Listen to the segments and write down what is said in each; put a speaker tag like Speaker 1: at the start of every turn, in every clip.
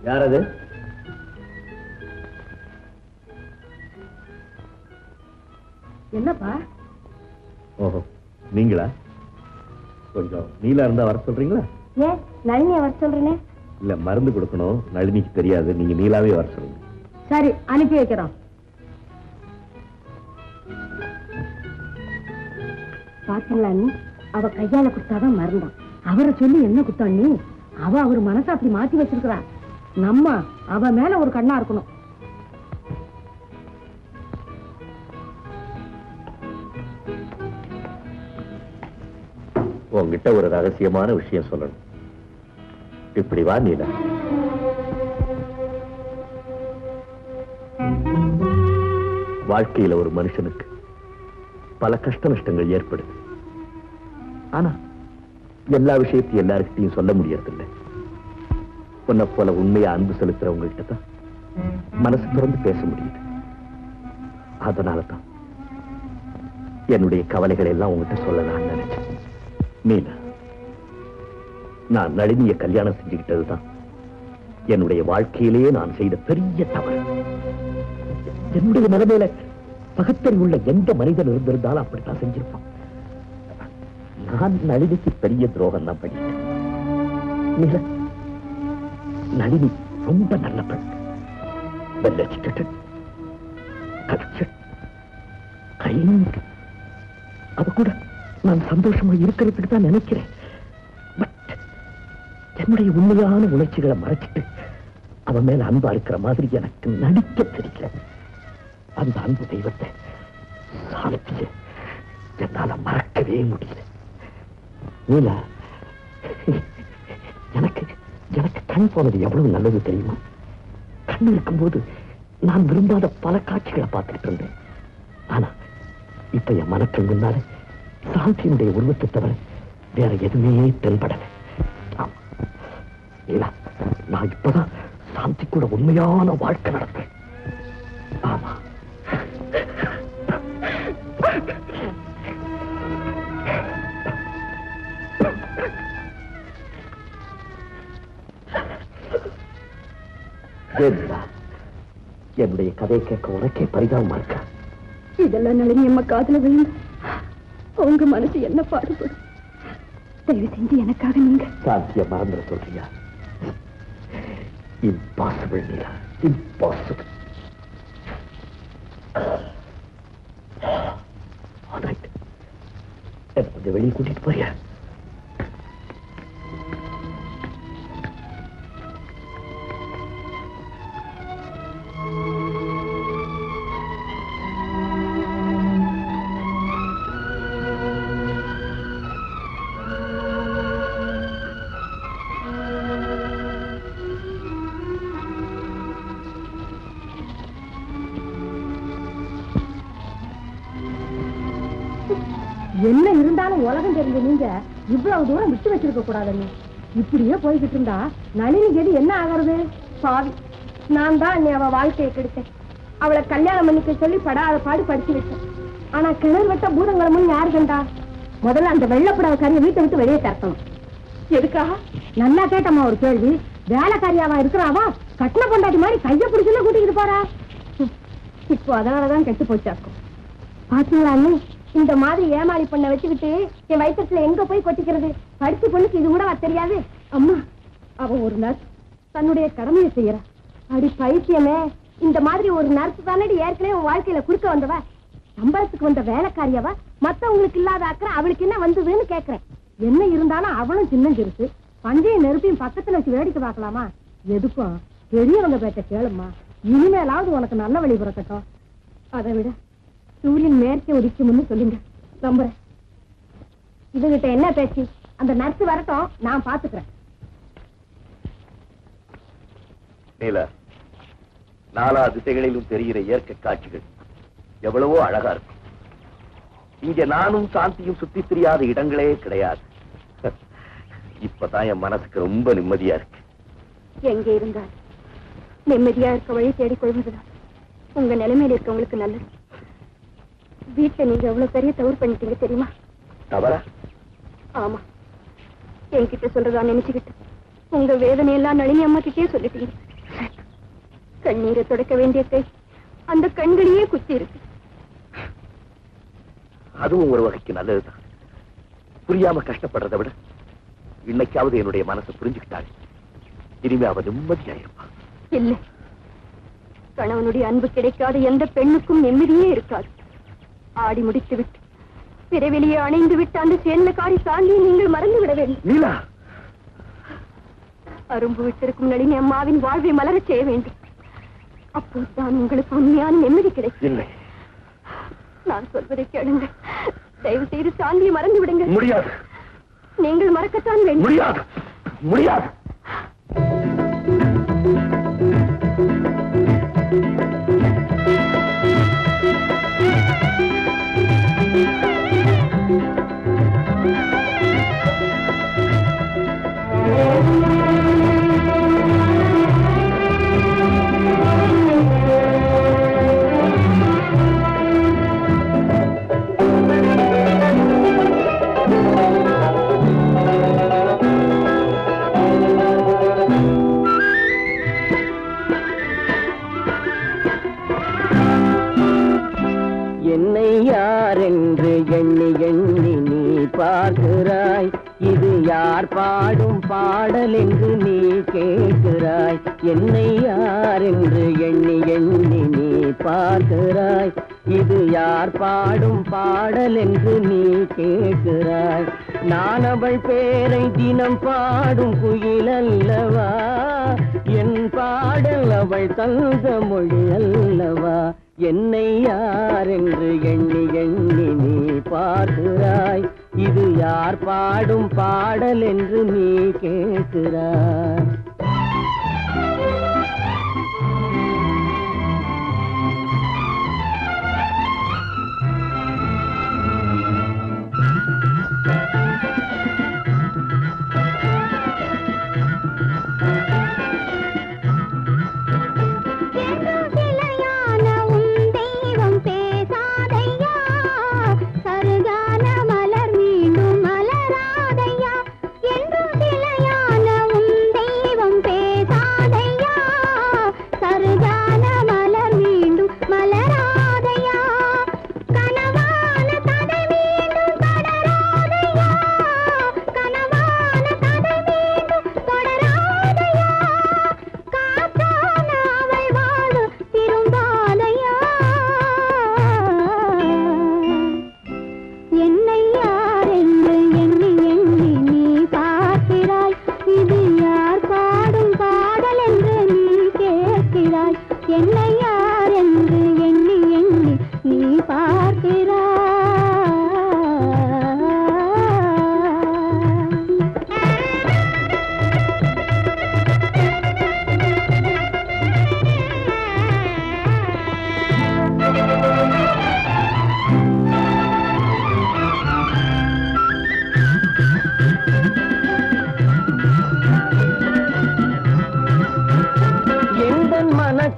Speaker 1: யார் அது?
Speaker 2: என்னப்பா?
Speaker 1: ஓஹோ, நீங்களா? கொஞ்சம் நீலா இருந்தா வர சொல்றீங்களா?
Speaker 2: ஏன் நளினிய வர சொல்றேனே?
Speaker 1: இல்ல, மருந்து கொடுக்கணும், நளினிக்கு தெரியாது, நீங்க நீலாவே வர சொல்லுங்க.
Speaker 2: சரி, அனுப்பி வைக்கிறோம். பாத்தீங்களா நீ? அவ கையால குத்தாதான் மறந்தான். அவரை சொல்லி என்ன குத்தான் நீ? அவ அவர் மனசை அப்படி மாத்தி வச்சிருக்கிறா. நம்ம அவ மேல ஒரு கண்ணா இருக்கணும்.
Speaker 1: உங்ககிட்ட ஒரு ரகசியமான விஷயம் சொல்லணும். இப்படி வா நீலா. வாழ்க்கையில ஒரு மனுஷனுக்கு பல கஷ்ட நஷ்டங்கள் ஏற்படுது. ஆனா எல்லா விஷயத்தையும் எல்லாருக்கிட்டையும் சொல்ல முடியறதில்லை. உன்னை போல உண்மையா அன்பு செலுத்துறவங்கள்ட்ட தான் மனசு திறந்து பேச முடியுது. அதனாலதான் என்னுடைய கவலைகளை எல்லாம் உங்ககிட்ட சொல்லலாம்னு நினைச்சேன். மீனா, நான் நளினியை கல்யாணம் செஞ்சுக்கிட்டதுதான் என்னுடைய வாழ்க்கையிலேயே நான் செய்த பெரிய தவறு. என்னுடைய நிலைமையில பகத்தில் உள்ள எந்த மனிதன் இருந்திருந்தாலும் அப்படித்தான் செஞ்சிருப்பான். நான் நளினிக்கு பெரிய துரோகம் தான் பண்ணிட்டேன். மீனா, நளினி ரொம்ப நல்ல பெண். Well educated, cultured, kind. அது கூட நான் சந்தோஷமா இருக்கிறதுக்கு தான் நினைக்கிறேன். பட் என்னுடைய உண்மையான உணர்ச்சிகளை மறைச்சிட்டு அவன் மேல அன்பா இருக்கிற மாதிரி எனக்கு நடிக்க தெரியல. அந்த அன்பு தெய்வத்தை சாலத்திய என்னால மறக்கவே முடியல. நீலா, எனக்கு எனக்கு கண் போனது எவ்வளவு நல்லது தெரியுமா? கண் இருக்கும்போது நான் விரும்பாத பல காட்சிகளை பார்த்துட்டு இருந்தேன். ஆனா இப்ப என் மனத்தின் முன்னால சாந்தியினுடைய உருவத்தை தவிர வேற எதுவுமே தென்படல. நான் இப்பதான் சாந்தி கூட உண்மையான வாழ்க்கை நடத்துறேன். ஆமா, என்னுடைய கதையை கேட்க உனக்கே பரிதாபமா இருக்கா?
Speaker 2: இதெல்லாம் நளினி அம்மா காதுல விழுந்து உங்க மனசு என்ன பாடுபடும்? தயவு செஞ்சு எனக்காக நீங்க
Speaker 1: சாத்திய மறந்துட சொல்றியா? இம்பாசிபிள் நீலா, இம்பாசிபிள். என்ன கொஞ்சம் வெளியே கூட்டிட்டு போறியா?
Speaker 2: என்ன இருந்தாலும் உலகம் தெரிஞ்ச நீங்க இவ்வளவு தூரம் விட்டு வச்சிருக்க கூடாது. இப்படியே போய்கிட்டு இருந்தா நளினி கதி என்ன ஆகிறது? பாவி, நான் தான் நீ அவ வாழ்க்கையை கெடுத்தேன். அவளை கல்யாணம் பண்ணிக்க சொல்லி படாத பாடு படிச்சு வச்சேன். ஆனா கிணறு வெட்ட பூதங்களமும் யாரு கண்டா? முதல்ல அந்த வெள்ளப்படாத காரியை வீட்டை விட்டு வெளியே தரணும். எதுக்காக? நல்லா கேட்டம்மா ஒரு கேள்வி. வேலைக்காரியாவா இருக்கிறாவா? கட்டின பொண்டாட்டி மாதிரி கைய பிடிச்சுன்னு கூட்டிக்கிட்டு போறா. இப்போ அதனாலதான் கெட்டு போச்சாக்கும். பாத்தீங்களா, இந்த மாதிரி ஏமாளி பண்ண வச்சுக்கிட்டு என் வயிற்றுல எங்க போய் கொட்டிக்கிறது? படிச்சு பொண்ணுக்கு இது கூட தெரியாது. அம்மா, அவ ஒரு நர்ஸ், தன்னுடைய கடமையை செய்யறா. அடி பைத்தியமே, இந்த மாதிரி ஒரு நர்ஸ் தானடி ஏற்கனவே உன் வாழ்க்கையில குறுக்க வந்தவ. சம்பளத்துக்கு வந்த வேலைக்காரியவா? மத்தவங்களுக்கு இல்லாத அக்கறை அவளுக்கு என்ன வந்ததுன்னு கேக்குறேன். என்ன இருந்தாலும் அவளும் சின்ன சிறுசு. பஞ்சையும் நெருப்பையும் பக்கத்துல வச்சு வேடிக்கை பார்க்கலாமா? எதுக்கும் பெரியவங்க பேச்ச கேளுமா. இனிமேலாவது உனக்கு நல்ல வழி பிறக்கட்டும். அதை விட சூரியன் மேற்கே உதிக்கும்னு சொல்லுங்க, நம்புறேன். இதுகிட்ட என்ன பேச்சு? அந்த நர்ஸ் வரட்டும், நான் பாத்துக்கிறேன்.
Speaker 1: நீலா, நாலா திசைகளிலும் தெரிகிற இயற்கை காட்சிகள் எவ்வளவோ அழகா இருக்கும். இங்க நானும் சாந்தியும் சுத்தி தெரியாத இடங்களே கிடையாது. இப்பதான் என் மனசுக்கு ரொம்ப நிம்மதியா இருக்கு.
Speaker 2: எங்க இருந்தால் நிம்மதியா இருக்க வழி தேடிக்கொள்வதுதான் உங்க நிலைமையில இருக்கவங்களுக்கு நல்லது. வீட்டுல நீங்க எவ்வளவு பெரிய தவறு பண்ணிட்டீங்க தெரியுமா?
Speaker 1: தவறா?
Speaker 2: ஆமா, என்கிட்ட சொல்றதா நினைச்சுக்கிட்டு உங்க வேதனையெல்லாம் நளினி அம்மா கிட்டே சொல்லிட்டீங்க. கண்ணீரை தொடக்க வேண்டிய கை அந்த கண்களையே குத்தி இருக்கு.
Speaker 1: அதுவும் ஒரு வகைக்கு நல்லதுதான். புரியாம கஷ்டப்படுறதை விட இன்னைக்காவது என்னுடைய மனசை புரிஞ்சுக்கிட்டாள். இனிமே அவ நிம்மதியாயிருப்பா.
Speaker 2: இல்லை, கணவனுடைய அன்பு கிடைக்காத எந்த பெண்ணுக்கும் நிம்மதியே இருக்காது. ஆடி முடித்து விட்டு பிறவெளியே அணைந்து விட்டு அந்த சேன்னக்காரி சாந்தியை நீங்கள் மறந்து விட வேண்டும்.
Speaker 1: நீலா,
Speaker 2: அரும்பு விட்டிருக்கும் நளினி அம்மாவின் வாழ்வை மலரச் செய்ய வேண்டும். அப்போதுதான் உங்களுக்கு உண்மையான நிம்மதி கிடைக்கும்.
Speaker 1: இல்லை,
Speaker 2: நான் சொல்வதை கேளுங்க. தயவு செய்து சாந்தியை மறந்து விடுங்க.
Speaker 1: முடியாது.
Speaker 2: நீங்கள் மறக்கத்தான் வேண்டும்.
Speaker 1: முடியாது, முடியாது.
Speaker 3: என்னை யார் என்று எண்ணி எண்ணி நீ பார்க்கிறாய். இது யார் பாடும் பாடல் என்று நீ கேட்கிறாய். என்னை யார் என்று எண்ணி எண்ணி நீ பார்க்கிறாய். இது யார் பாடும் பாடல் என்று நீ கேட்கிறாய். நான் அவள் பேரை தினம் பாடும் குயில் அல்லவா. என் பாடல் அவள் தந்த மொழி அல்லவா. என்னை யார் என்று எண்ணி எண்ணி நீ பார்க்கிறாய். இது யார் பாடும் பாடல் என்று நீ கேட்கிறாய்.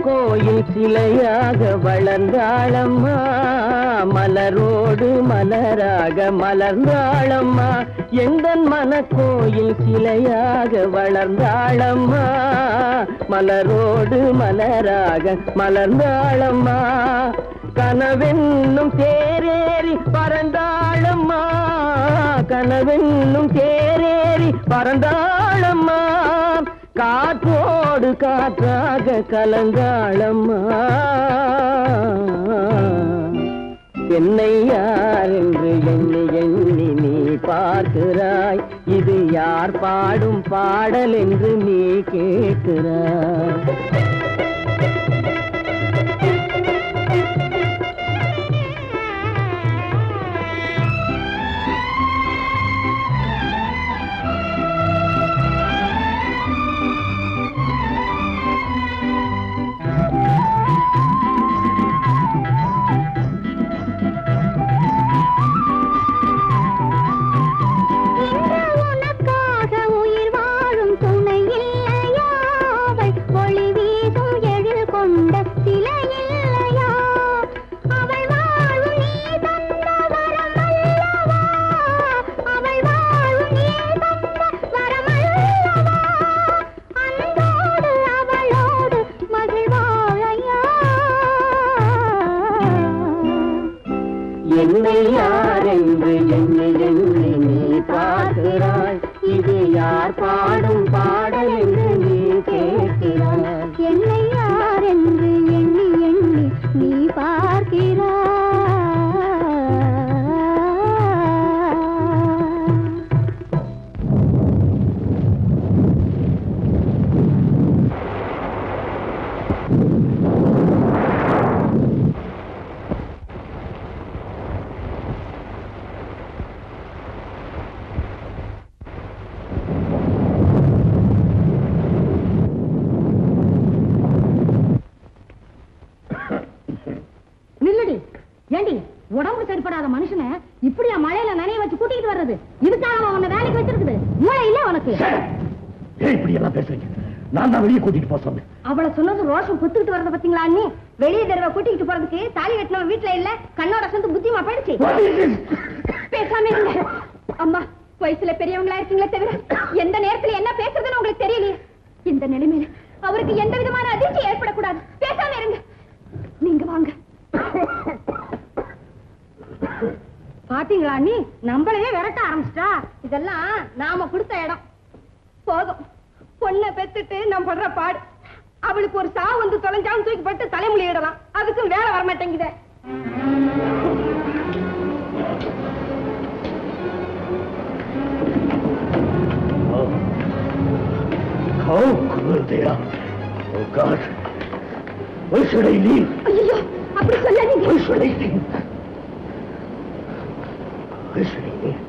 Speaker 3: கோயில் சிலையாக வளர்ந்தாளம்மா. மலரோடு மலராக மலர்ந்தாளம்மா. எந்தன் மனக்கோயில் சிலையாக வளர்ந்தாளம்மா. மலரோடு மலராக மலர்ந்தாளம்மா. கனவென்னும் தேரேறி பறந்தாளம்மா. கனவென்னும் தேரேறி பறந்தாளம்மா. காற்றோடு காற்றாக கலந்தாளம்மா. என்னை யார் என்று எண்ணி எண்ணி நீ பார்க்கிறாய். இது யார் பாடும் பாடல் என்று நீ கேட்கிறாய்.
Speaker 4: உனக்காக உயிர் வாழும் துணை இல்லையா. ஒளி வீசும்
Speaker 1: நான் தான் வெளியே கூட்டிட்டு போக சொன்னேன்.
Speaker 2: அவளை சொன்னது ரோஷம் புத்துக்கிட்டு வரத பாத்தீங்களா அண்ணி? வெளியே தடவை கூட்டிட்டு போறதுக்கு தாலி கட்டினவன் வீட்டுல இல்ல, கண்ணோட சொந்த புத்தியமா போயிடுச்சு. பேசாம இருங்க அம்மா. வயசுல பெரியவங்களா இருக்கீங்களே தவிர எந்த நேரத்துல என்ன பேசுறதுன்னு உங்களுக்கு தெரியலையே. இந்த நிலைமையில அவருக்கு எந்த விதமான அதிர்ச்சி ஏற்படக்கூடாது. பேசாம இருங்க. நீங்க வாங்க. பாத்தீங்களா அண்ணி, நம்மளையே விரட்ட ஆரம்பிச்சிட்டா. இதெல்லாம் நாம கொடுத்த இடம். போதும், பொண்ணை பெத்துட்டு நம்ம படுற பாடு. அவளுக்கு ஒரு சாவு வந்து தொலைஞ்சாலும் தூக்கி போட்டு தலைமுடியிடலாம். அதுக்கும் வேலை வரமாட்டேங்குது.
Speaker 1: How cruel they are. Oh God. Why should I leave?
Speaker 2: ஐயோ, அப்படி சொல்லாதீங்க.
Speaker 1: Why should I leave? Why should I leave?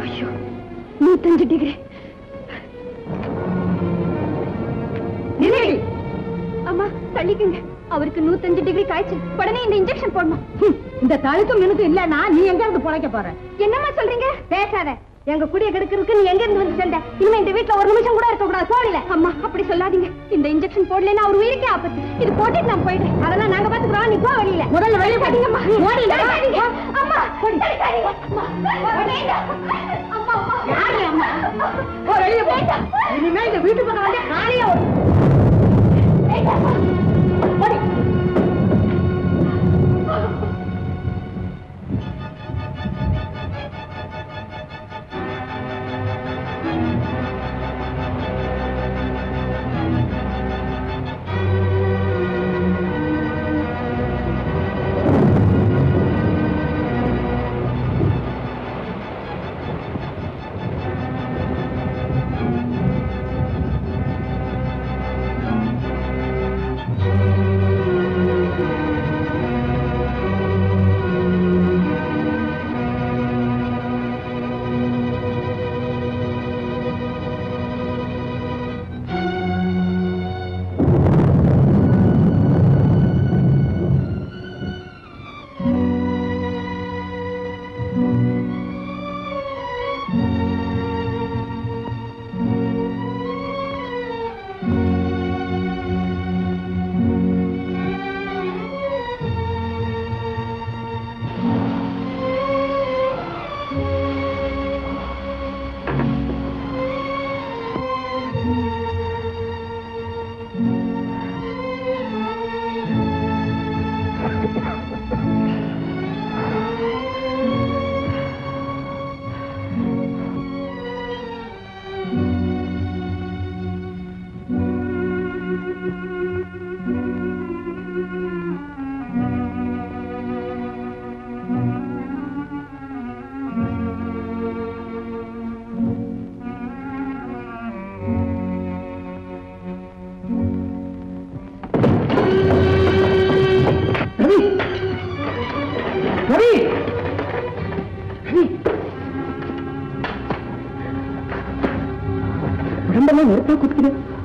Speaker 2: ஐயோ, 105 டிகிரி. அம்மா தள்ளிக்குங்க. அவருக்கு 105 டிகிரி காய்ச்சல். உடனே இந்த இன்ஜெக்ஷன் போடணும். இந்த தாளிக்கும் மினுக்கும் இல்லன்னா நீ எங்க இருந்து பொழைக்க போற? என்னம்மா சொல்றீங்க? பேசாத. எங்க குடிய கெடுக்கிறதுக்கு நீ எங்க இருந்து வந்து சேர்ந்த? இனிமே இந்த வீட்டுல ஒரு நிமிஷம் கூட இருக்க கூடாது. போடல. அம்மா அப்படி சொல்லாதீங்க. இந்த இன்ஜெக்ஷன் போடலன்னா அவர் உயிருக்கே ஆபத்து. இது போட்டுட்டு நான் போயிடுறேன். அதெல்லாம் நாங்க பாத்துக்கிறோம். நீ போ வெளியில. முதல்ல வெளிய போடுங்கம்மா. ஓடிங்க. அம்மா ஓடிங்க. அம்மா அம்மா யாரு அம்மா? போ வெளிய போ. இனிமே இந்த வீட்டு பக்கம் வந்து காலையே ஓடு. ஓடி.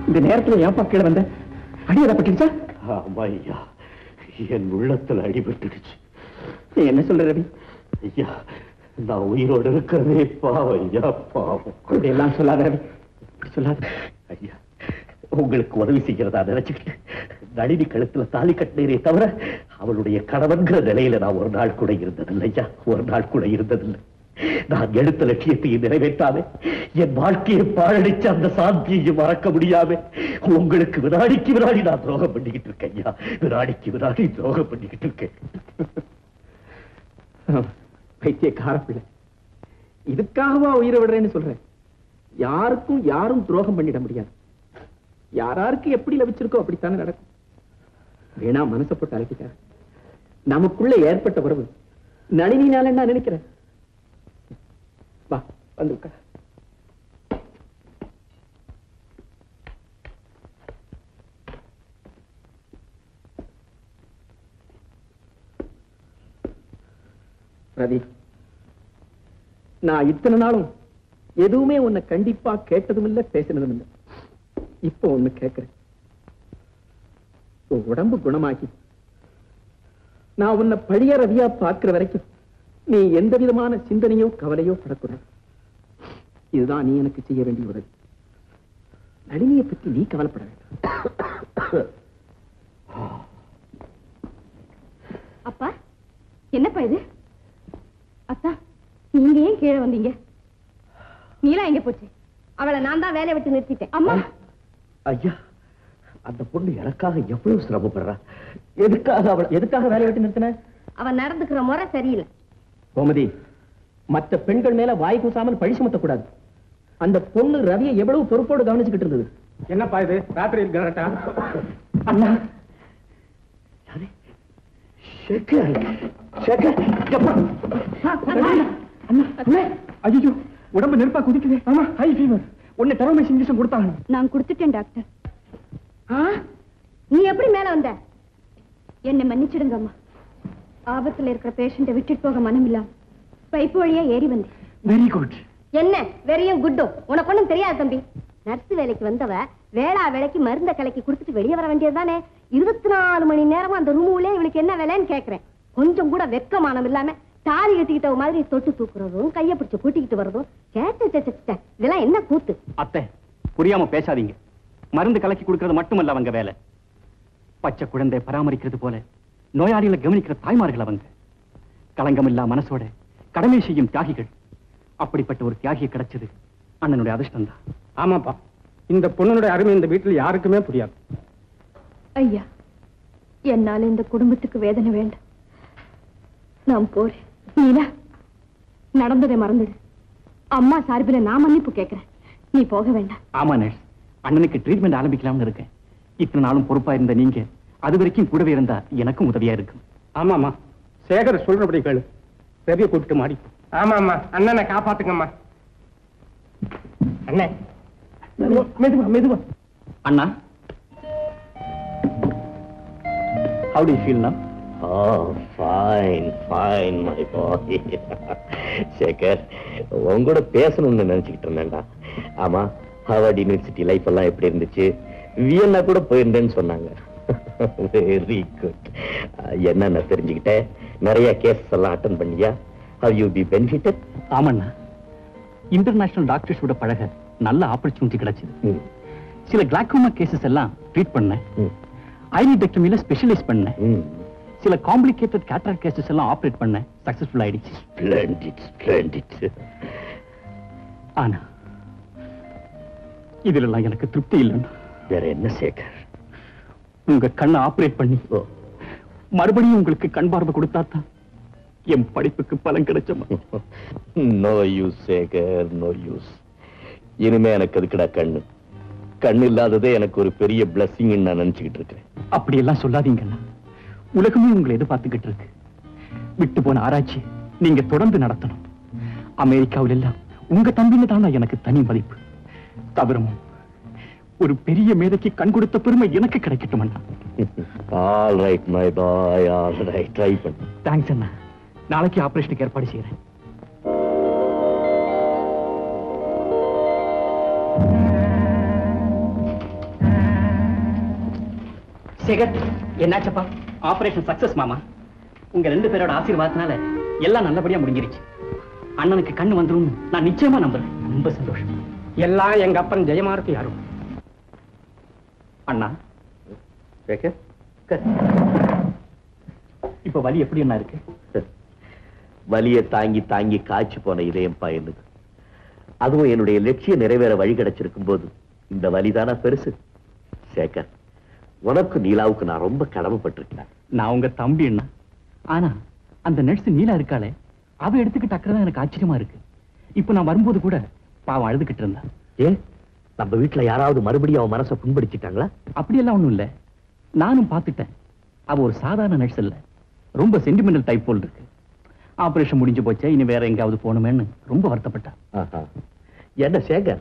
Speaker 3: இந்த நேரத்துல ஏன்பா கீழே வந்த? அடி ஏதப்பட்டுச்சா?
Speaker 1: ஆமா ஐயா, என் உள்ளத்துல அடிபட்டுடுச்சு.
Speaker 3: நீ என்ன சொல்ற ரவி?
Speaker 1: ஐயா, நான் உயிரோடு இருக்கிறதே பாவம் ஐயா, பாவம்.
Speaker 3: அப்படியெல்லாம் சொல்லாத ரவி, சொல்லாத.
Speaker 1: ஐயா, உங்களுக்கு உதவி செய்கிறதா நினைச்சுக்கிட்டு நளினி கழுத்துல தாலி கட்டினே தவிர அவளுடைய கணவன்கிற நிலையில நான் ஒரு நாள் கூட இருந்ததில்லை ஐயா, ஒரு நாள் கூட இருந்ததில்லை. நான் எடுத்த லட்சியத்தையும் நிறைவேற்றாம என் வாழ்க்கையை பாழடிச்ச அந்த சாந்தியையும் மறக்க முடியாம உங்களுக்கு வினாடிக்கு வினாடி நான் துரோகம் பண்ணிக்கிட்டு இருக்கேன் ஐயா, வினாடிக்கு வினாடி துரோகம் பண்ணிக்கிட்டு இருக்கேன்.
Speaker 3: பைத்தியக்கார பிள்ளை, இதுக்காகவா உயிரை விடுறேன்னு சொல்றேன்? யாருக்கும் யாரும் துரோகம் பண்ணிட முடியாது. யாராருக்கு எப்படி லபிச்சிருக்கோ அப்படித்தானே நடக்கும். வேணா மனசை போட்டு அழைக்கிட்டாரு. நமக்குள்ள ஏற்பட்ட உறவு நளினினால நான் நினைக்கிறேன். வா வந்து உட்கார். ரவி, நான் இத்தனை நாளும் எதுவுமே உன்னை கண்டிப்பா கேட்டதும் இல்லை, பேசினதும் இல்லை. இப்போ ஒண்ணு கேட்கிறேன். உன் உடம்பு குணமாக்கி நான் உன்னை பழைய ரவியா பார்க்கிற வரைக்கும் நீ எந்த விதமான சிந்தனையோ கவலையோ படக்கூடாது. இதுதான் நீ எனக்கு செய்ய வேண்டிய உதவி. நளினியை பற்றி நீ கவலைப்பட வேண்டும்.
Speaker 2: அப்பா, என்னப்பா இது? அத்தா, நீங்க ஏன் கீழே வந்தீங்க? நீலா எங்க போச்சு? அவளை நான் தான் வேலையை விட்டு நிறுத்திட்டேன். அம்மா,
Speaker 1: ஐயா, அந்த பொண்ணு எனக்காக எவ்வளவு சிரமப்படுறா. எதுக்காக வேலையை விட்டு நிறுத்தின?
Speaker 2: அவன் நடந்துக்கிற முறை சரியில்லை.
Speaker 3: கோமதி, மற்ற பெண்கள் மேல வாய் கூசாமல் பழி சுமத்தக்கூடாது. அந்த பொண்ணு ரவியை எவ்வளவு பொறுப்போடு கவனிச்சுக்கிட்டு இருந்தது.
Speaker 4: என்னப்பா இது ராத்திரியில் கரெக்டா?
Speaker 3: அண்ணா,
Speaker 4: ஐயோ, உடம்பு நெருப்பா குதிக்குது. ஆமா, ஹை ஃபீவர். உன்னை டெரோமைஸ் இன்ஜெக்ஷன் கொடுத்தாங்க.
Speaker 2: நான் கொடுத்துட்டேன் டாக்டர். நீ எப்படி மேல வந்த? என்னை மன்னிச்சிடுங்க அம்மா. ஆபத்துல இருக்கிற பேஷண்ட்டை விட்டுட்டு போக மனம் இல்லாம பைப்பு வழியா ஏறி வந்தேன்.
Speaker 4: Very good.
Speaker 2: என்ன வெறியும் குட்டோ? உனக்கு ஒண்ணும் தெரியாது தம்பி. நர்ஸ் வேலைக்கு வந்தவ வேளா வேலைக்கு மருந்த கலக்கி கொடுத்துட்டு வெளியே வர வேண்டியதுதானே. 24 மணி நேரமா அந்த ரூமுலே இவளுக்கு என்ன வேலைன்னு கேக்குறேன். கொஞ்சம் கூட வெக்கமானம் இல்லாம தாலி கட்டிக்கிட்ட மாதிரி தொட்டு தூக்குறதும் கைய பிடிச்சு கூட்டிக்கிட்டு வர்றதும் இதெல்லாம் என்ன கூத்து?
Speaker 5: அத்தை, புரியாம பேசாதீங்க. மருந்து கலக்கி கொடுக்கிறது மட்டுமல்ல அவங்க வேலை. பச்சை குழந்தை பராமரிக்கிறது போல நோயாளிகளை கவனிக்கிற தாய்மார்கள் அவங்க. களங்கமில்லா மனசோட கடமை செய்யும் தியாகிகள். அப்படிப்பட்ட ஒரு தியாகியை கிடைச்சது அண்ணனுடைய அதிர்ஷ்டம் தான்.
Speaker 4: ஆமாப்பா, இந்த பொண்ணுடைய அருமை இந்த வீட்டில் யாருக்குமே புரியாது.
Speaker 2: ஐயா, என்னால இந்த குடும்பத்துக்கு வேதனை வேண்டாம். நான் போறேன். நீலா, நடந்ததை மறந்துடு. அம்மா சார்பில் நான் மன்னிப்பு கேட்கிறேன். நீ போக வேண்டாம்.
Speaker 5: ஆமா நர்ஸ், அண்ணனுக்கு ட்ரீட்மெண்ட் ஆரம்பிக்கலாம்னு இருக்கேன். இத்தனை நாளும் பொறுப்பா இருந்த நீங்க அது வரைக்கும் கூடவே இருந்தா எனக்கும் உதவியா இருக்கும்.
Speaker 4: ஆமாமா, சேகர் சொல்றபடி கேளு. பெரிய கூப்பிட்டு மாடி. ஆமாமா, அண்ணனை காப்பாத்துங்கம்மா. அண்ணே, மெதுவா மெதுவா.
Speaker 5: அண்ணா, how do you feel now?
Speaker 1: fine my boy. Sekar, உங்களோட பேசணும்னு நினைச்சுக்கிட்டு இருந்தேன்டா. ஆமா, ஹார்வர்ட் யூனிவர்சிட்டி லைஃப் எல்லாம் எப்படி இருந்துச்சு? வியன்னா கூட போயிருந்தேன்னு சொன்னாங்க. Very good. என்னென்ன தெரிஞ்சுக்கிட்டேன்? நிறைய கேசஸ் எல்லாம் அட்டெண்ட் பண்ணியா? Have you been benefited?
Speaker 5: ஆமண்ணா, இன்டர்நேஷனல் டாக்டர்ஸோட பழக நல்ல ஆப்பர்ச்சுனிட்டி கிடைச்சது. சில கிளாக்கோமா கேசஸ் எல்லாம் ட்ரீட் பண்ணேன். ஐனிடெக்டமில ஸ்பெஷலைஸ் பண்ணேன். சில காம்ப்ளிகேட்டட் கேட்ராக்ட் கேசஸ் எல்லாம் ஆபரேட் பண்ணேன். சக்சஸ்ஃபுல் ஆயிடுச்சு.
Speaker 1: ஸ்ப்ளெண்டிட்.
Speaker 5: ஆனா இதுல எனக்கு திருப்தி இல்லைன்னா.
Speaker 1: வேற என்ன சேகர்?
Speaker 5: உங்க கண்ணை ஆபரேட் பண்ணி மறுபடியும் உங்களுக்கு கண் பார்வை கொடுத்தாதான் என் படிப்புக்கு பலன் கிடைச்சமா?
Speaker 1: No use Sekar, no use. இனிமே எனக்கு அதுக்குடா கண்ணு இல்லாததே எனக்கு ஒரு பெரிய பிளஸிங் நான் நினைச்சுக்கிட்டு இருக்கேன்.
Speaker 5: அப்படி எல்லாம் சொல்லாதீங்கண்ணா. உலகமே உங்களை எதிர்பார்த்துக்கிட்டு இருக்கு. விட்டு போன ஆராய்ச்சி நீங்க தொடர்ந்து நடத்தணும். அமெரிக்காவில் எல்லாம் உங்க தம்பின்னு தான் எனக்கு தனி மதிப்பு. தவிரமும் ஒரு பெரிய மேதைக்கு கண் கொடுத்த பெருமை எனக்கு கிடைக்கட்டும் அண்ணா.
Speaker 1: All right my boy, all right. Try பண்ணு.
Speaker 5: தேங்க்ஸ் அண்ணா. நாளைக்கு ஆபரேஷனுக்கு ஏற்பாடு செய்யறேன். சேகர், என்னாச்சப்பா? ஆபரேஷன் சக்சஸ் மாமா. உங்க 2 பேரோட ஆசீர்வாதத்தினால எல்லாம் நல்லபடியா முடிஞ்சிருச்சு. அண்ணனுக்கு கண்ணு வந்துரும் நான் நிச்சயமா நம்புறேன். ரொம்ப சந்தோஷம்.
Speaker 4: எல்லாம் எங்க அப்பன் ஜெயமாரத்தி யாரும்.
Speaker 5: அண்ணா,
Speaker 1: சேகர்,
Speaker 5: இப்ப வலி எப்படி என்ன இருக்கு?
Speaker 1: வலிய தாங்கி காய்ச்சி போன இதயம் என்னது. அதுவும் என்னுடைய லட்சியம் நிறைவேற வழி கிடைச்சிருக்கும் போது இந்த வலிதானா பெருசு. சேகர், உனக்கு நீலாவுக்கு நான் ரொம்ப கடமைப்பட்டிருக்கேன்.
Speaker 5: நான் உங்க தம்பி அண்ணா. ஆனா அந்த நர்ஸ் நீலா இருக்காளே, அவ எடுத்துக்கிட்டு அக்கறதான் எனக்கு ஆச்சரியமா இருக்கு. இப்ப நான் வரும்போது கூட பாவம் அழுதுகிட்டு இருந்தா.
Speaker 1: நம்ம வீட்டுல யாராவது மறுபடியும் அவன் மனசை புண்படுத்திட்டாங்களா?
Speaker 5: அப்படியெல்லாம் ஒண்ணும் இல்ல. நானும் பார்த்துட்டேன். அவ ஒரு சாதாரண நர்ஸ் இல்ல, ரொம்ப சென்டிமெண்டல் டைப் போல் இருக்கு. ஆபரேஷன் முடிஞ்சு போச்சே, இனி வேற எங்காவது போகணுமேன்னு ரொம்ப வருத்தப்பட்டா.
Speaker 1: என்ன சேகர்,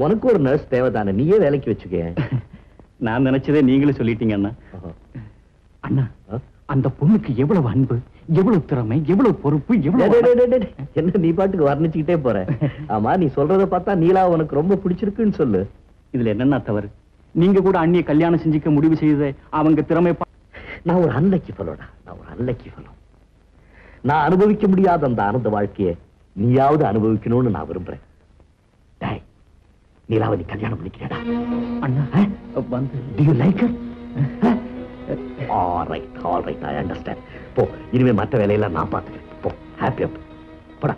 Speaker 1: உனக்கு ஒரு நர்ஸ் தேவைதானே, நீயே வேலைக்கு வச்சுக்க.
Speaker 5: நான் நினைச்சதே நீங்களும் சொல்லிட்டீங்க அண்ணா. அண்ணா, அந்த பொண்ணுக்கு எவ்வளவு அன்பு, எவ்வளவு திறமை, எவ்வளவு பொறுப்பு, எவ்வளவு...
Speaker 1: என்ன நீ பாட்டுக்கு வர்ணிச்சுக்கிட்டே போற? ஆமா, நீ சொல்றத பார்த்தா நீலா உனக்கு ரொம்ப பிடிச்சிருக்குன்னு சொல்லு.
Speaker 5: இதுல என்னன்னா தவறு? நீங்க கூட அண்ணிய கல்யாணம் செஞ்சுக்க முடிவு செய்தது அவங்க திறமை.
Speaker 1: நான் ஒரு அன்லக்கி ஃபெலோடா, நான் ஒரு அன்லக்கி ஃபெலோ. நான் அனுபவிக்க முடியாத அந்த ஆனந்த வாழ்க்கையை நீயாவது அனுபவிக்கணும்னு நான் விரும்புறேன். டேய், நீலாவை நீ கல்யாணம் பண்ணிக்கிறடா.
Speaker 3: அண்ணா வந்து
Speaker 1: Do you like her? All right, I understand. போ, இனிமே மற்ற வேலையெல்லாம் நான் பார்த்துக்கிறேன். போ, ஹாப்பியா போடா.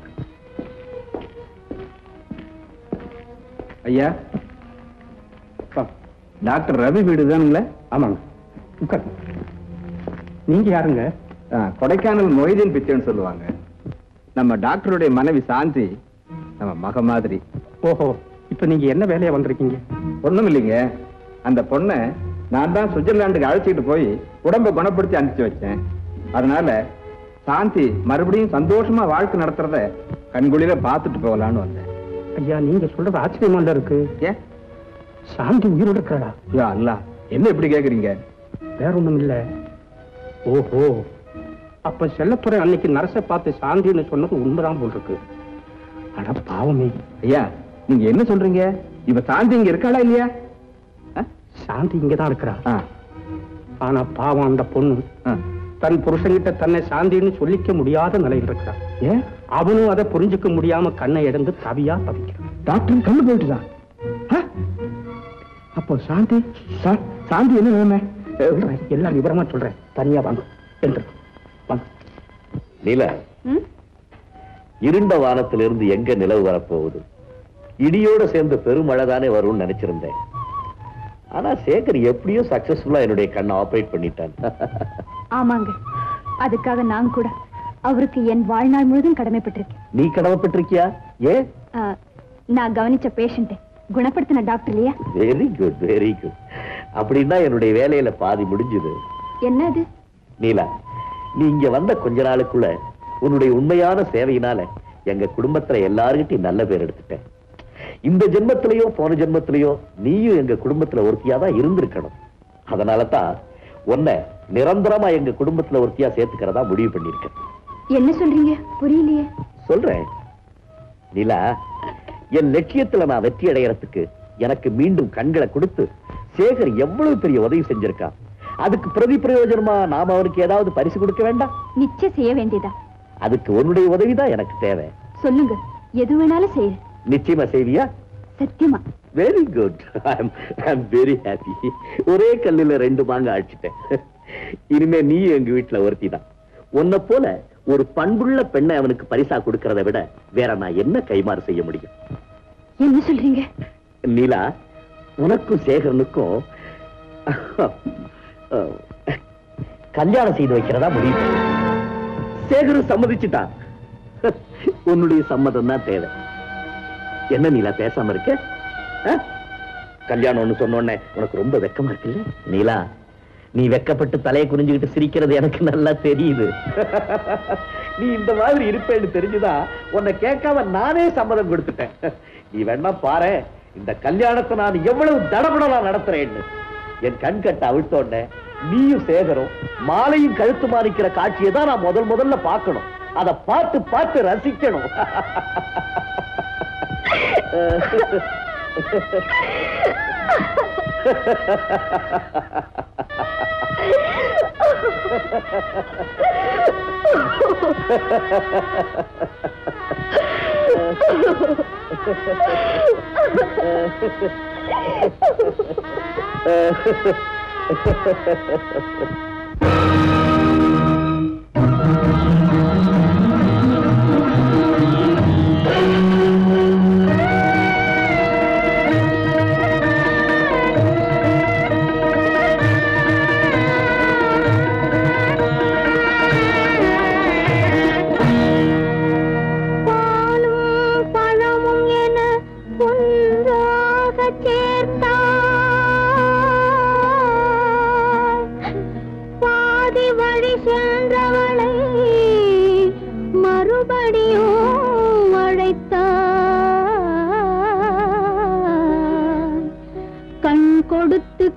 Speaker 4: ஐயா, டாக்டர் ரவி வீடு தானுங்களே?
Speaker 3: ஆமாங்க, உட்கார். நீங்க யாருங்க?
Speaker 4: கொடைக்கானல் மொய்தீன் பிச்சைன்னு சொல்லுவாங்க. நம்ம டாக்டருடைய மனைவி சாந்தி நம்ம மக மாதிரி.
Speaker 3: ஓஹோ, இப்ப நீங்க என்ன வேலையா வந்திருக்கீங்க?
Speaker 4: ஒண்ணும் இல்லைங்க, அந்த பொண்ணை நான் தான் சுவிட்சர்லாந்துக்கு அழைச்சிட்டு போய் உடம்பை குணப்படுத்தி அனுப்பிச்சு வச்சேன். அதனால சாந்தி மறுபடியும் சந்தோஷமா வாழ்க்கை நடத்துறத கண்குளிர பார்த்துட்டு போகலான்னு வந்தேன்.
Speaker 3: ஐயா, நீங்க சொல்றது ஆச்சரியமா இருக்கு.
Speaker 4: ஏன்
Speaker 3: சாந்தி உயிரோட இருக்கிறாடா?
Speaker 4: யா அல்ல, என்ன இப்படி கேக்குறீங்க?
Speaker 3: வேற ஒண்ணும் இல்ல. ஓஹோ, அப்ப செல்லத்துறை அன்னைக்கு நரசை பார்த்து சாந்தின்னு சொன்னது உண்மைதான் போல் இருக்கு. அட பாவமே.
Speaker 4: ஐயா, நீங்க என்ன சொல்றீங்க? இப்ப சாந்தி இங்க இருக்காளா இல்லையா?
Speaker 3: சாந்தி இங்கதான் இருக்கிறா. ஆனா பாவம் அந்த பொண்ணு தன் புருஷன்கிட்ட தன்னை சாந்தின்னு சொல்லிக்க முடியாத நிலையில் இருக்கிறா.
Speaker 4: ஏன்?
Speaker 3: அவனும் அதை புரிஞ்சுக்க முடியாம கண்ணை இழந்து தவியா தவிக்கிறான்.
Speaker 4: டாக்டர் கண்ணு போயிட்டுதான். அப்போ சாந்தி சாந்தி என்ன நிலைமை?
Speaker 3: எல்லாம் விவரமா சொல்றேன், தனியா வாங்க என்று வாங்க.
Speaker 1: நீலா, இருண்ட வானத்திலிருந்து எங்க நிலவு வரப்போகுது? இடியோட சேர்ந்து பெருமழை தானே வரும்னு நினைச்சிருந்தேன். ஆனா சேகர் எப்படியோ சக்சஸ்ஃபுல்லா என்னுடைய கண்ணை ஆபரேட் பண்ணிட்டான்.
Speaker 2: ஆமாங்க, அதுக்காக நான் கூட அவருக்கு என் வாழ்நாள் முழுதும் கடமைப்பட்டிருக்கேன்.
Speaker 1: நீ கடமைப்பட்டிருக்கியா? ஏன்?
Speaker 2: நான் கவனிச்ச பேஷண்ட் குணப்படுத்தின டாக்டர் இல்லையா?
Speaker 1: Very good, very good. அப்படின்னா என்னுடைய வேலையில பாதி முடிஞ்சது.
Speaker 2: என்னது?
Speaker 1: நீலா, நீ இங்க வந்த கொஞ்ச நாளுக்குள்ள உன்னுடைய உண்மையான சேவையினால எங்க குடும்பத்துல எல்லார்கிட்டையும் நல்ல பேர் எடுத்துட்டேன். இந்த ஜென்மத்திலேயோ போன ஜென்மத்திலேயோ நீயும் எங்க குடும்பத்துல ஒருத்தியாதான் இருந்திருக்கணும். அதனாலதான் உன்னை நிரந்தரமா எங்க குடும்பத்துல ஒருத்தியா சேர்த்துக்கிறதா முடிவு பண்ணிருக்கேன்.
Speaker 2: என்ன சொல்றீங்க? புரியலையே.
Speaker 1: சொல்றேன் நீலா, என் லட்சியத்துல நான் வெற்றி அடையறதுக்கு எனக்கு மீண்டும் கண்களை கொடுத்து சேகர் எவ்வளவு பெரிய உதவி செஞ்சிருக்கான். அதுக்கு பிரதி பிரயோஜனமா நாம அவருக்கு ஏதாவது பரிசு கொடுக்க வேண்டாம்? நிச்சயம் செய்ய வேண்டியதா. அதுக்கு உன்னுடைய உதவிதான் எனக்கு தேவை. சொல்லுங்க, எது வேணாலும் செய்ய. நிச்சயமா செய்வியா? சத்தியமா. Very good, I am very happy. ஒரே கல்லுல 2 மாங்க அடிச்சிட்டேன். இனிமே நீ எங்க வீட்டுல ஒருத்திதான். உன்னை போல ஒரு பண்புள்ள பெண்ணை அவனுக்கு பரிசா கொடுக்கறதை விட வேற நான் என்ன கைமாறு செய்ய முடியும்? என்ன சொல்றீங்க? நீலா, உனக்கும் சேகரனுக்கும் கல்யாணம் செய்து வைக்கிறதா முடிவு. சேகரும் சம்மதிச்சுட்டான். உன்னுடைய சம்மதம் தான் தேவை. என்ன நீலா பேசாம இருக்க? கல்யாணம்னு சொன்னோடனே உனக்கு ரொம்ப வெக்கமா இருக்குல்ல? நீலா, நீ வெக்கப்பட்டு தலையை குறிஞ்சுக்கிட்டு சிரிக்கிறது எனக்கு நல்லா தெரியுது. நீ இந்த மாதிரி இருப்பேன்னு தெரிஞ்சுதான் உன்னை கேட்காம நானே சம்மதம் கொடுத்துட்டேன். நீ வேணா பாரு, இந்த கல்யாணத்தை நான் எவ்வளவு தடபடலா நடத்துறேன்னு. என் கண் கட்ட அவிழ்த்தோடனே நீயும் சேகரும் மாலையும் கழுத்து மாறிக்கிற காட்சியை தான் நான் முதல்ல பார்க்கணும். அதை பார்த்து பார்த்து ரசிக்கணும்.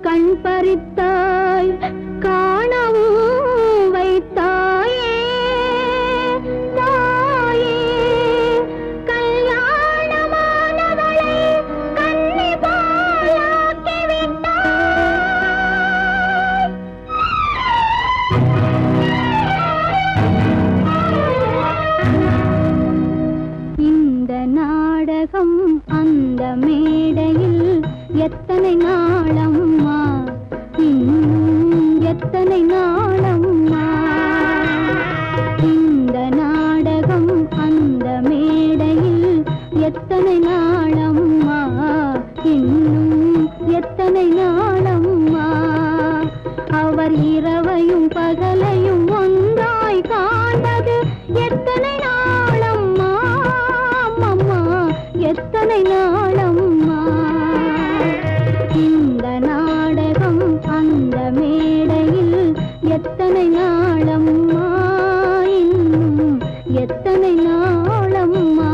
Speaker 2: கண் பறித்தாய், காணவும் வைத்தாயே தாயே, கல்யாணமானவளை கன்னி போலாக்கி விட்டாய்.
Speaker 6: அந்த மேடையில் எத்தனை நாளம்மா, எத்தனை நாளம்மா. இந்த நாடகம் அந்த மேடையில் எத்தனை நாளம்மா, இன்னும் எத்தனை நாளம்மா. அவர் இரவையும் பகலையும் ஒன்றாய் காண்பது எத்தனை நாளம்மா, அம்மா எத்தனை நாளம்மா. இந்த நாடகம் அந்த மேடையில் எத்தனை நாளம்மா, இன்னும் எத்தனை நாளம்மா.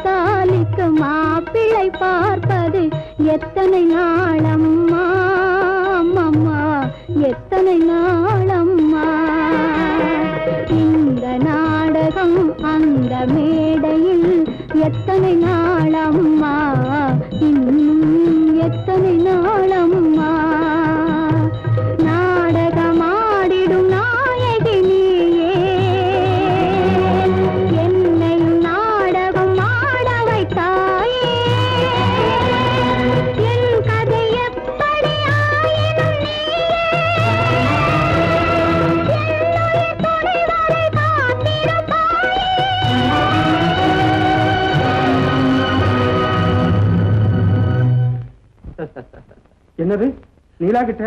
Speaker 6: தாலிக்கு மாப்பிள்ளை பார்ப்பது எத்தனை நாளம்மா, அம்மா எத்தனை நாளம்மா. இந்த நாடகம் அந்த மேடையில் எத்தனை நாளம்மா, இன்னும் எத்தனை நாளம்மா. நாடகமாடிடும் நாயகி நீயே, என்னையும் நாடகம் ஆட வைத்தாயே. என் கதை எப்படி ஆயினும் நீயே, என்னுடைய துணைவரை காத்திருப்பாயே.
Speaker 3: என்னது நீலா கிட்ட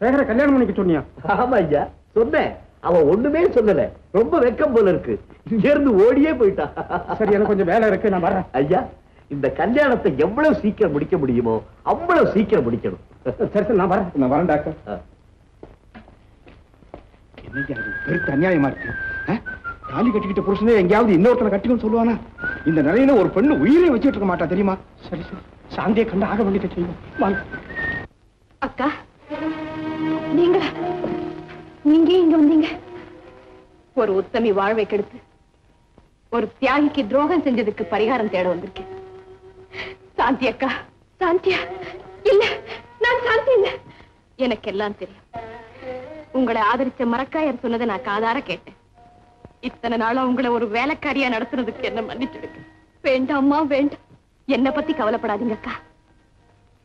Speaker 3: சேகர கல்யாணம் பண்ணிக்க சொன்னியா?
Speaker 1: ஆமா ஐயா சொன்னேன். அவன் ஒண்ணுமே சொல்லல. ரொம்ப வெக்கம் போல இருக்கு. இங்க இருந்து ஓடியே போயிட்டான்.
Speaker 3: சரி, எனக்கு கொஞ்சம் வேலை இருக்கு, நான் வரேன்.
Speaker 1: ஐயா, இந்த கல்யாணத்தை எவ்வளவு சீக்கிரம் முடிக்க முடியுமோ அவ்வளவு சீக்கிரம் முடிக்கணும்.
Speaker 3: சரி சரி, நான் வரேன் டாக்டர்.
Speaker 4: என்னைக்கு அது பெருத்த அநியாயமா இருக்கு. தாலி கட்டிக்கிட்ட புருஷனே எங்கேயாவது இன்னொருத்தனை கட்டிக்கணும்னு சொல்லுவானா? இந்த நிலையில ஒரு பெண்ணு உயிரை வச்சுட்டு இருக்க மாட்டா தெரியுமா?
Speaker 3: சரி சரி, சாந்தியை கண்டு ஆக வேண்டியதை செய்வோம். வாங்க.
Speaker 2: அக்கா, நீங்க இங்க வந்தீங்க. ஒரு உத்தமி வாழ்வை கெடுத்து ஒரு தியாகிக்கு துரோகம் செஞ்சதுக்கு பரிகாரம் தேட வந்திருக்கேன். சாந்தி அக்கா. சாந்தியா? இல்ல, நான் சாந்தி இல்ல. எனக்கு எல்லாம் தெரியும். உங்களை ஆதரிச்ச மரக்காயர் சொன்னதை நான் காதார கேட்டேன். இத்தனை நாளா உங்களை ஒரு வேலைக்காரியா நடத்துறதுக்கு என்ன மன்னிச்சிடுங்க. வேண்டாம்மா வேண்டாம். என்னை பத்தி கவலைப்படாதீங்க அக்கா.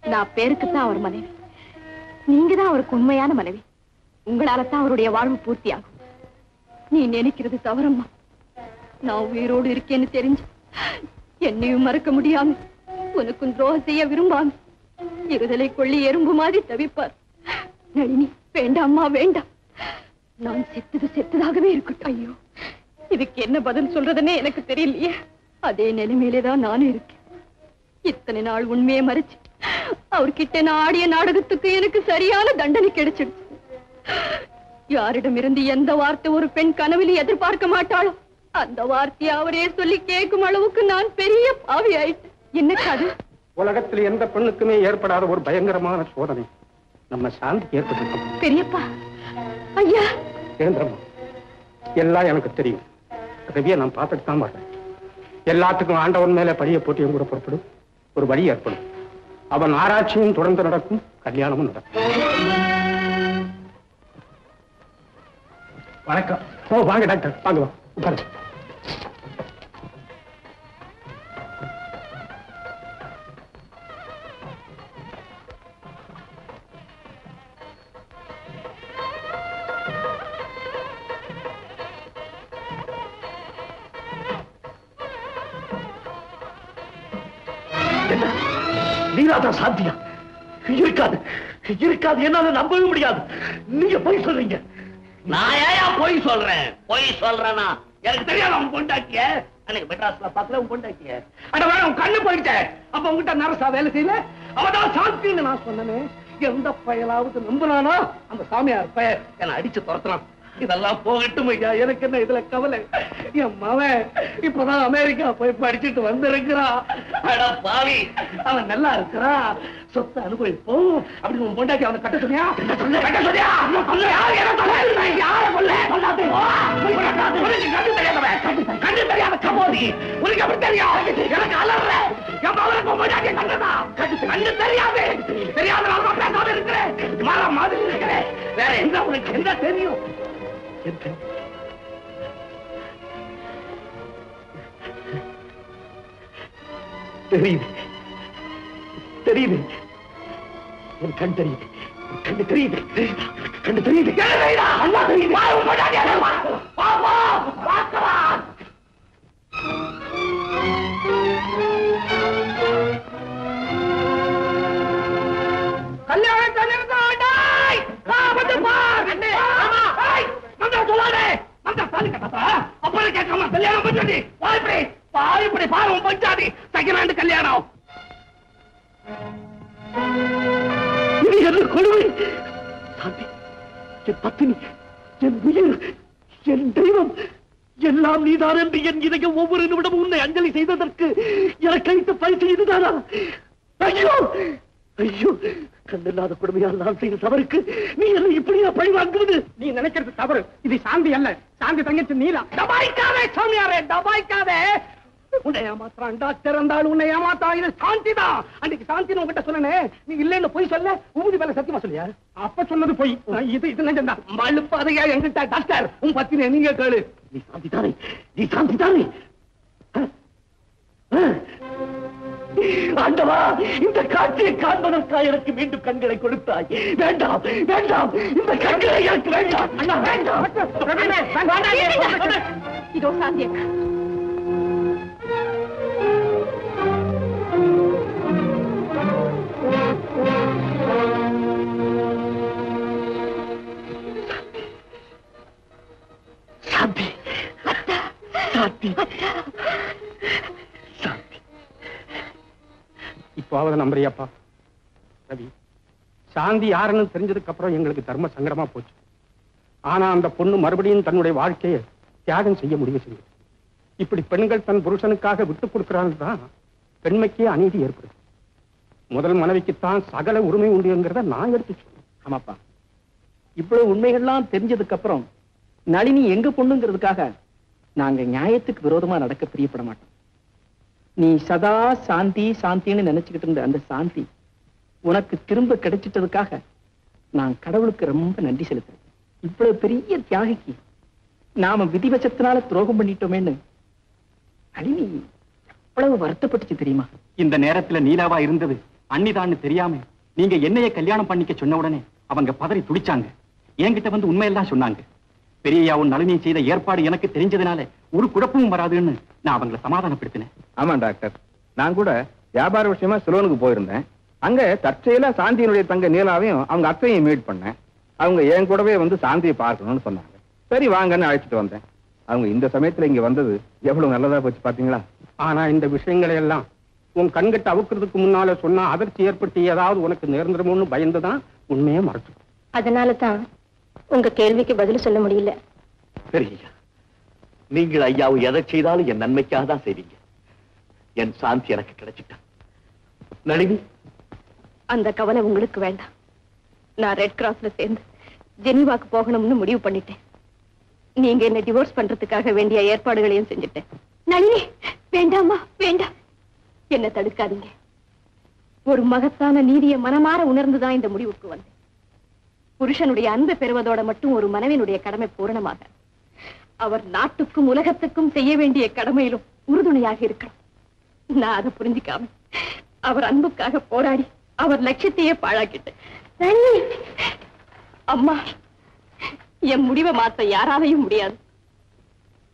Speaker 2: நான் பேருக்குத்தான் அவர் மனைவி. நீங்க தான் அவருக்கு உண்மையான மனைவி. உங்களால தான் அவருடைய வாழ்வு பூர்த்தியாகும். நீ நினைக்கிறது தவறம்மா. நான் உயிரோடு இருக்கேன்னு தெரிஞ்சு என்னையும் மறக்க முடியாம உனக்கும் துரோகம் செய்ய விரும்பாம இருதலை கொள்ளி எறும்பு மாதிரி தவிப்பார். நளினி, வேண்டாம்மா வேண்டாம். நான் செத்ததாகவே இருக்கட்டும். ஐயோ, இதுக்கு என்ன பதில் சொல்றதுன்னே எனக்கு தெரியலையே. அதே நிலைமையிலேதான் நானும் இருக்கேன். இத்தனை நாள் உண்மையை மறைச்சு அவர்கிட்ட நான் ஆடிய நாடகத்துக்கு எனக்கு சரியான தண்டனை கிடைச்சிடுச்சு. யாரிடமிருந்து எந்த வார்த்தை ஒரு பெண் கனவில் எதிர்பார்க்க மாட்டாளோ அந்த வார்த்தையை அவரே சொல்லி கேட்கும் அளவுக்கு நான் பெரிய பாவி ஆயிட்டேன். என்னக்காது?
Speaker 3: உலகத்தில் எந்த பெண்ணுக்குமே ஏற்படாத ஒரு பயங்கரமான சோதனை நம்ம சாந்தி ஏற்பட்டு.
Speaker 2: பெரியப்பா, ஐயா,
Speaker 3: கேந்திரமா, எல்லாம் எனக்கு தெரியும். ரவியை நான் பார்த்துட்டு தான் வர்றேன். எல்லாத்துக்கும் ஆண்டவன் மேல பழிய போட்டு என் கூட புறப்படும். ஒரு வழி ஏற்படும். அவன் ஆராய்ச்சியும் தொடர்ந்து நடக்கும், கல்யாணமும் நடக்கும். வணக்கம். ஓ, வாங்க டாக்டர், வாங்க உட்காருங்க.
Speaker 1: நீராதான் சாந்தியா? இருக்காது இருக்காது, என்னால நம்பவே முடியாது. நீங்க போய் சொல்றீங்க.
Speaker 7: நான் ஏன் போய் சொல்றேன்? போய் சொல்றேனா? எனக்கு தெரியாது அவன் கொண்டாக்கிய.
Speaker 1: அன்னைக்கு மெட்ராஸ்ல பார்க்கல உன் பொண்டாட்டிய.
Speaker 3: அட வேற உன் கண்ணு போயிட்ட. அப்ப உங்ககிட்ட நரசா வேலை செய்யல, அவதான் சாந்தின்னு நான் சொன்னனே. எந்த பயலாவது நம்புனானா அந்த சாமியார் பய என்ன அடிச்சு துரத்துறான். இதெல்லாம் போகட்டும் ஐயா, எனக்கு என்ன இதுல கவலை. என் மவன் இப்பதான் அமெரிக்கா போய் படிச்சுட்டு வந்திருக்கிறான். அட பாவி, அவன் நல்லா இருக்கிறான், சொத்தை அனுபவிப்போம் அப்படின்னு உன் பொண்டாட்டி அவனை கட்ட சொன்னியா? கண்ணு தெரியாத கபோதி உனக்கு அப்படி தெரியும். எனக்கு அலற என் மகனுக்கு பொண்டாட்டி கண்ணு தெரியாது. தெரியாத பேசாம இருக்கிறேன், மாதிரி இருக்கிறேன். வேற என்ன உனக்கு என்ன தெரியும்? தெரியுது தெரியுது, என் கண் தெரியுது, கண்ணு தெரியுது, கண்ணு தெரியுது, நல்லா தெரியுது. கல்யாணத்தை நிறுத்த சொல்லாதே. அப்புறம் கேட்காம கல்யாணம் பஞ்சாதி பாய்ப்படி பாருவோம். பஞ்சாதி செகண்ட் ஹேண்ட் கல்யாணம். இது என்ன கொடுமை? என் பத்தினி, என் உயிர், என் தெய்வம் எல்லாம் நீதான் என்று என் இதயம் ஒவ்வொரு நிமிடமும் உன்னை அஞ்சலி செய்ததற்கு எனக்கு அளித்த பரிசு இதுதானா? ஐயோ ஐயோ, கண்ணில்லாத கொடுமையால் நான் செய்த தவறுக்கு நீ என்ன இப்படியா பழி வாங்குவது? நீ நினைக்கிறது தவறு. இது சாந்தி அல்ல, சாந்தி தங்கச்சி நீலா. டபாய்க்காதே சாமியாரே, டபாய்க்காதே. உன்னை ஏமாத்தான் டாக்டர் இருந்தாலும் உன்னை ஏமாத்தான். இது சாந்தி தான். அன்னைக்கு சாந்தி உங்ககிட்ட சொன்னே, நீ இல்லன்னு போய் சொல்ல. ஊதி மேல சத்தியமா சொல்லியா? அப்ப சொன்னது போய். இது நெஞ்சம்தான். மழுப்பாதையா எங்கிட்ட டாக்டர் உன் பத்தினே நீங்க கேளு. நீ சாந்தி தானே, நீ சாந்தி தானே. ஆண்டவா, இந்த காட்சியை காண்பதற்காக எனக்கு மீண்டும் கண்களை கொடுத்தாய். வேண்டாம் வேண்டாம், இந்த கண்களை எனக்கு வேண்டாம்.
Speaker 2: இதோ சாந்தி
Speaker 1: சாந்தி சாந்தி
Speaker 3: இப்போவாவது நம்புறியாப்பா? ரவி, சாந்தி யாருன்னு தெரிஞ்சதுக்கு அப்புறம் எங்களுக்கு தர்ம சங்கடமா போச்சு. ஆனா அந்த பொண்ணு மறுபடியும் தன்னுடைய வாழ்க்கையை தியாகம் செய்ய முடிவு செஞ்சது. இப்படி பெண்கள் தன் புருஷனுக்காக விட்டுக் கொடுக்கிறான்தான் பெண்மைக்கே அநீதி ஏற்படுது. முதல் மனைவிக்குத்தான் சகல உரிமை உண்டுங்கிறத நான் எடுத்து சொன்னேன்.
Speaker 5: ஆமாப்பா, இவ்வளவு உண்மைகள்லாம் தெரிஞ்சதுக்கு அப்புறம் நளினி எங்க பொண்ணுங்கிறதுக்காக நாங்க நியாயத்துக்கு விரோதமா நடக்க பிரியப்பட மாட்டோம். நீ சதா சாந்தி சாந்தின்னு நினைச்சுக்கிட்டு இருந்த அந்த சாந்தி உனக்கு திரும்ப கிடைச்சிட்டதுக்காக நான் கடவுளுக்கு ரொம்ப நன்றி செலுத்துறேன். இவ்வளவு பெரிய தியாகிக்கு நாம விதிவசத்தினால துரோகம் பண்ணிட்டோமேன்னு நளினி எவ்வளவு வருத்தப்பட்டுச்சு தெரியுமா? இந்த நேரத்துல நீலாவா இருந்தது அன்னிதான்னு தெரியாம நீங்க என்னைய கல்யாணம் பண்ணிக்க சொன்ன உடனே அவங்க பதறி துடிச்சாங்க. என்கிட்ட வந்து உண்மையெல்லாம் சொன்னாங்க. பெரியயாவும் நளினி செய்த ஏற்பாடு எனக்கு தெரிஞ்சதுனால ஒரு குழப்பமும் வராதுன்னு நான் அவங்களை சமாதானப்படுத்தினேன்.
Speaker 4: ஆமா டாக்டர், நான் கூட வியாபார விஷயமா சிலோனுக்கு போயிருந்தேன். அங்க தற்செயலா சாந்தியினுடைய தங்க நீலாவையும் அவங்க அத்தையும் மீட் பண்ணேன். அவங்க என் கூடவே வந்து சாந்தியை பார்க்கணும்னு சொன்னாங்க. சரி வாங்கன்னு அழைச்சிட்டு வந்தேன். அவங்க இந்த சமயத்துல இங்க வந்தது எவ்வளவு நல்லதா போச்சு பாத்தீங்களா?
Speaker 3: ஆனா இந்த விஷயங்களை எல்லாம் உன் கண்கட்ட அவுக்கிறதுக்கு முன்னால சொன்னா அதிர்ச்சி ஏற்பட்டு ஏதாவது உனக்கு நேர்ந்துருமோன்னு பயந்துதான் உண்மையே மறைச்சு.
Speaker 2: அதனால தான் உங்க கேள்விக்கு பதில் சொல்ல முடியல.
Speaker 1: சரி, நீங்கள் ஐயாவும் எதை செய்தாலும் என் நன்மைக்காக தான் செய்வீங்க. என் சாந்தி எனக்கு கிடைச்சிட்டா. நளினி,
Speaker 2: அந்த கவலை உங்களுக்கு வேண்டாம். நான் ரெட் கிராஸ்ல சேர்ந்து ஜெனீவாக்கு போகணும்னு முடிவு பண்ணிட்டேன். நீங்க என்ன டிவோர்ஸ் பண்றதுக்காக வேண்டிய ஏற்பாடுகளையும் செஞ்சுட்டேன். நளினி, வேண்டாமா, வேண்டாம், என்ன தடுக்காதீங்க. ஒரு மகத்தான நீதியை மனமாற உணர்ந்துதான் இந்த முடிவுக்கு வந்தேன். புருஷனுடைய அன்பை பெறுவதோட மட்டும் ஒரு மனைவியினுடைய கடமை பூரணமாக அவர் நாட்டுக்கும் உலகத்துக்கும் செய்ய வேண்டிய கடமையிலும் உறுதுணையாக இருக்கணும். நான் அதை புரிஞ்சுக்காம அவர் அன்புக்காக போராடி அவர் லட்சியத்தையே பாழாக்கிட்டேன். அம்மா, என் முடிவை மாத்த யாராலையும் முடியாது.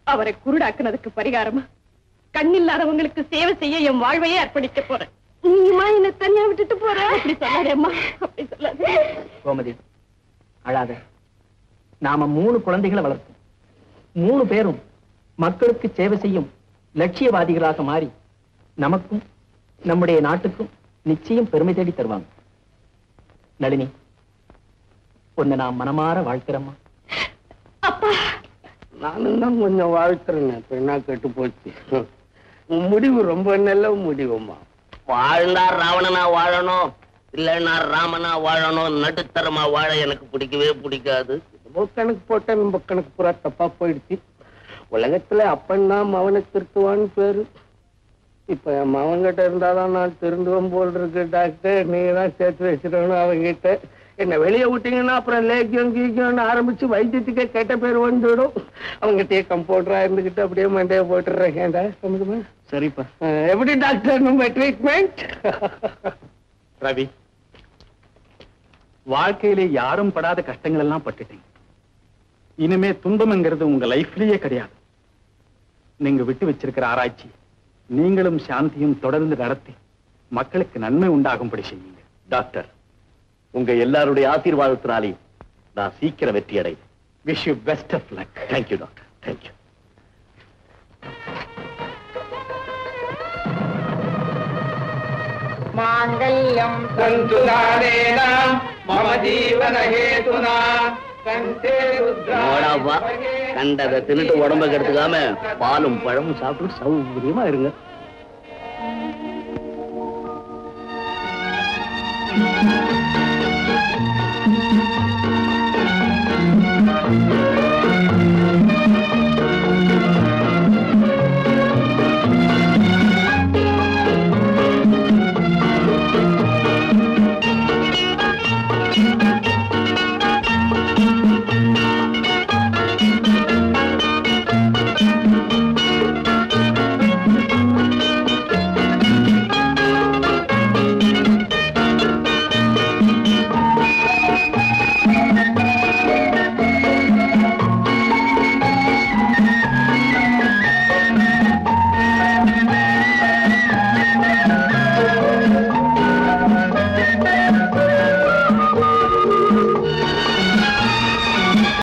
Speaker 2: அவரை குருடாக்குனதுக்கு பரிகாரமா கண்ணில்லாதவங்களுக்கு சேவை செய்ய என் வாழ்வையே அர்ப்பணிக்க போறேன். நீமா என்ன தனியா விட்டுட்டு போற? அப்படி சொல்லாதே அம்மா, அப்படி சொல்லாதே.
Speaker 5: கோமதி, அழாத. நாம 3 குழந்தைகளை வளர்த்தோம். 3 பேரும் மக்களுக்கு சேவை செய்யும்
Speaker 3: லட்சியவாதிகளாக மாறி நமக்கும் நம்முடைய நாட்டுக்கும் நிச்சயம் பெருமை தேடி தருவாங்க. நளினி, உன்னை நான் மனமாற வாழ்க்கிறேம்மா.
Speaker 7: நானும் தான் கொஞ்சம் வாழ்த்துறேன். இப்ப என்ன கெட்டு போச்சு. உன் முடிவு ரொம்ப நல்ல முடிவுமா. வாழ்ந்தா ராவணனா வாழணும், இல்லைன்னா ராமனா வாழணும். நடுத்தரமா வாழ எனக்கு பிடிக்கவே பிடிக்காது. கணக்கு போட்ட நம்ம கணக்கு பூரா தப்பா போயிடுச்சு. உலகத்துல அப்பன் தான் மவனை திருத்துவான்னு பேரு. இப்ப என் மவன்கிட்ட இருந்தாதான் நான் திருந்துவன் போல் இருக்கு. டாக்டர், நீங்க தான் சேர்த்து வச்சிடணும் அவங்கிட்ட. என்ன வெளியே விட்டீங்கன்னா அப்புறம் லேக்கியம் கீக்கியம்னு ஆரம்பிச்சு வைத்தியத்துக்கே கெட்ட பேர் வந்துடும். அவங்ககிட்டயே கம்பவுண்டரா இருந்துகிட்டு அப்படியே மண்டையை போட்டுடுறேன்டா.
Speaker 5: சரிப்பா.
Speaker 7: எப்படி டாக்டர் நம்ம ட்ரீட்மெண்ட்?
Speaker 5: ரவி, வாழ்க்கையிலே யாரும் படாத கஷ்டங்கள் எல்லாம் பட்டுட்டீங்க. இனிமே துன்பம்ங்கிறது உங்க லைஃப்லயே கிடையாது. நீங்க விட்டு வச்சிருக்கிற ஆராய்ச்சி நீங்களும் சாந்தியும் தொடர்ந்து நடத்தி மக்களுக்கு நன்மை உண்டாகும்படி செய்யுங்க.
Speaker 1: டாக்டர், உங்க எல்லாருடைய ஆசீர்வாதத்தினாலையும் நான் சீக்கிரம் வெற்றி அடைவேன்.
Speaker 5: Wish you best of luck.
Speaker 1: Thank you doctor, thank you.
Speaker 7: மாங்கல்யம் தந்துதானேன மம ஜீவன ஹேதுனா கண்டே ருத்ரா.
Speaker 1: கண்டதை தின்னுட்டு உடம்ப கெடுத்துக்காம பாலும் பழமும் சாப்பிட்டு சௌகரியமா இருங்க.
Speaker 6: Thank you.